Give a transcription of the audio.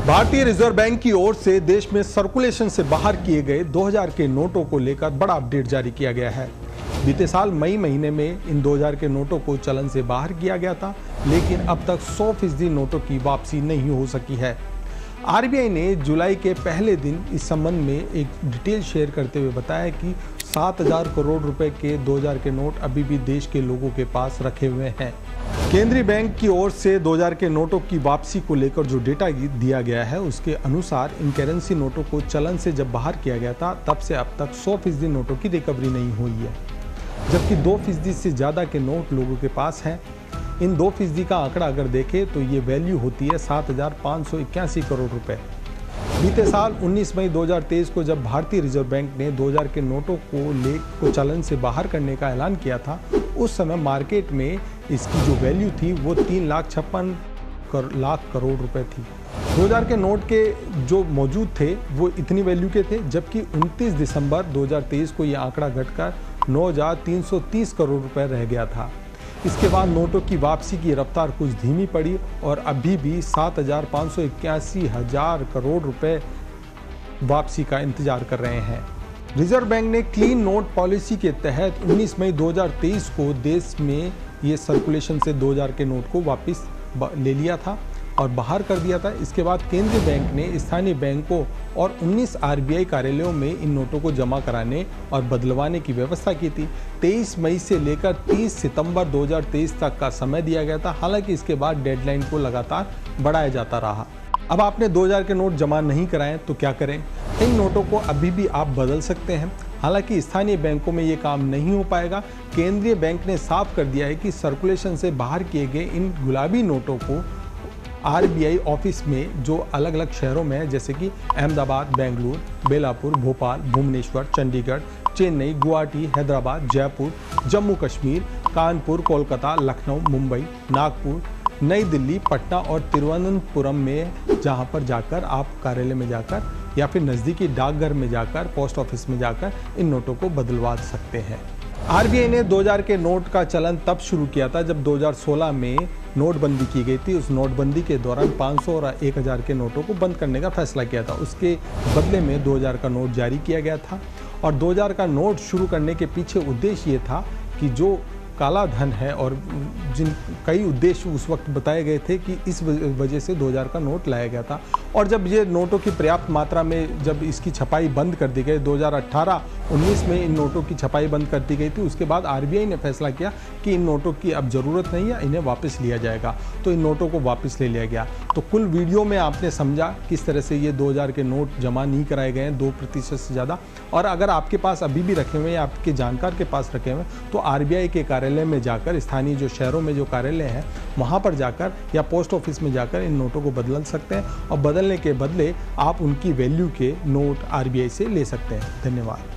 भारतीय reserve bank की ओर से देश में सर्कुलेशन से बाहर किए गए 2000 के नोटों को लेकर बड़ा अपडेट जारी किया गया है। बीते साल मई महीने में इन 2000 के नोटों को चलन से बाहर किया गया था, लेकिन अब तक 100% नोटों की वापसी नहीं हो सकी है। आरबीआई ने जुलाई के पहले दिन इस संबंध में एक डिटेल शेयर करते हुए बताया कि 7000 करोड़ रुपए के 2000 के नोट अभी भी देश के लोगों के पास रखे हुए हैं। केंद्रीय बैंक की ओर से 2000 के नोटों की वापसी को लेकर जो डेटा दिया गया है, उसके अनुसार इन करेंसी नोटों को चलन से जब बाहर किया गया था, तब से अब तक 100% नोटों की रिकवरी नहीं हुई है, जबकि 2% से ज़्यादा के नोट लोगों के पास हैं। इन 2% का आंकड़ा अगर देखें तो ये वैल्यू होती है 7581 करोड़ रुपए। बीते साल 19 मई 2023 को जब भारतीय रिजर्व बैंक ने 2000 के नोटों को चलन से बाहर करने का ऐलान किया था, उस समय मार्केट में इसकी जो वैल्यू थी वो 3,56 लाख करोड़ रुपए थी। 2000 के नोट के जो मौजूद थे वो इतनी वैल्यू के थे, जबकि 29 दिसंबर 2023 को ये आंकड़ा घटकर 9,330 करोड़ रुपए रह गया था। इसके बाद नोटों की वापसी की रफ्तार कुछ धीमी पड़ी और अभी भी 7,581 करोड़ रुपए वापसी का इंतजार कर रहे हैं। रिजर्व बैंक ने क्लीन नोट पॉलिसी के तहत 19 मई 2023 को देश में ये सर्कुलेशन से 2000 के नोट को वापस ले लिया था और बाहर कर दिया था। इसके बाद केंद्रीय बैंक ने स्थानीय बैंकों और 19 आरबीआई कार्यालयों में इन नोटों को जमा कराने और बदलवाने की व्यवस्था की थी। 23 मई से लेकर 30 सितंबर 2023 तक का समय दिया गया था। हालांकि इसके बाद डेडलाइन को लगातार बढ़ाया जाता रहा। अब आपने 2000 के नोट जमा नहीं कराएं तो क्या करें? इन नोटों को अभी भी आप बदल सकते हैं। हालांकि स्थानीय बैंकों में ये काम नहीं हो पाएगा। केंद्रीय बैंक ने साफ कर दिया है कि सर्कुलेशन से बाहर किए गए इन गुलाबी नोटों को आरबीआई ऑफिस में जो अलग अलग शहरों में है, जैसे कि अहमदाबाद, बेंगलुरु, बेलापुर, भोपाल, भुवनेश्वर, चंडीगढ़, चेन्नई, गुवाहाटी, हैदराबाद, जयपुर, जम्मू कश्मीर, कानपुर, कोलकाता, लखनऊ, मुंबई, नागपुर, नई दिल्ली, पटना और तिरुवनंतपुरम में जहां पर जाकर आप कार्यालय में जाकर या फिर नज़दीकी डाकघर में जाकर, पोस्ट ऑफिस में जाकर इन नोटों को बदलवा सकते हैं। आरबीआई ने 2000 के नोट का चलन तब शुरू किया था जब 2016 में नोटबंदी की गई थी। उस नोटबंदी के दौरान 500 और 1000 के नोटों को बंद करने का फैसला किया था। उसके बदले में 2000 का नोट जारी किया गया था और 2000 का नोट शुरू करने के पीछे उद्देश्य ये था कि जो काला धन है और जिन कई उद्देश्य उस वक्त बताए गए थे कि इस वजह से 2000 का नोट लाया गया था। और जब ये नोटों की पर्याप्त मात्रा में जब इसकी छपाई बंद कर दी गई, 2018-19 में इन नोटों की छपाई बंद कर दी गई थी, उसके बाद आरबीआई ने फैसला किया कि इन नोटों की अब ज़रूरत नहीं है, इन्हें वापस लिया जाएगा। तो इन नोटों को वापस ले लिया गया। तो कुल वीडियो में आपने समझा किस तरह से ये 2000 के नोट जमा नहीं कराए गए हैं, 2% से ज़्यादा। और अगर आपके पास अभी भी रखे हुए हैं, आपके जानकार के पास रखे हुए हैं, तो आरबीआई के कार्यालय में जाकर, स्थानीय जो शहरों में जो कार्यालय हैं वहाँ पर जाकर या पोस्ट ऑफिस में जाकर इन नोटों को बदल सकते हैं और बदलने के बदले आप उनकी वैल्यू के नोट आरबीआई से ले सकते हैं। धन्यवाद।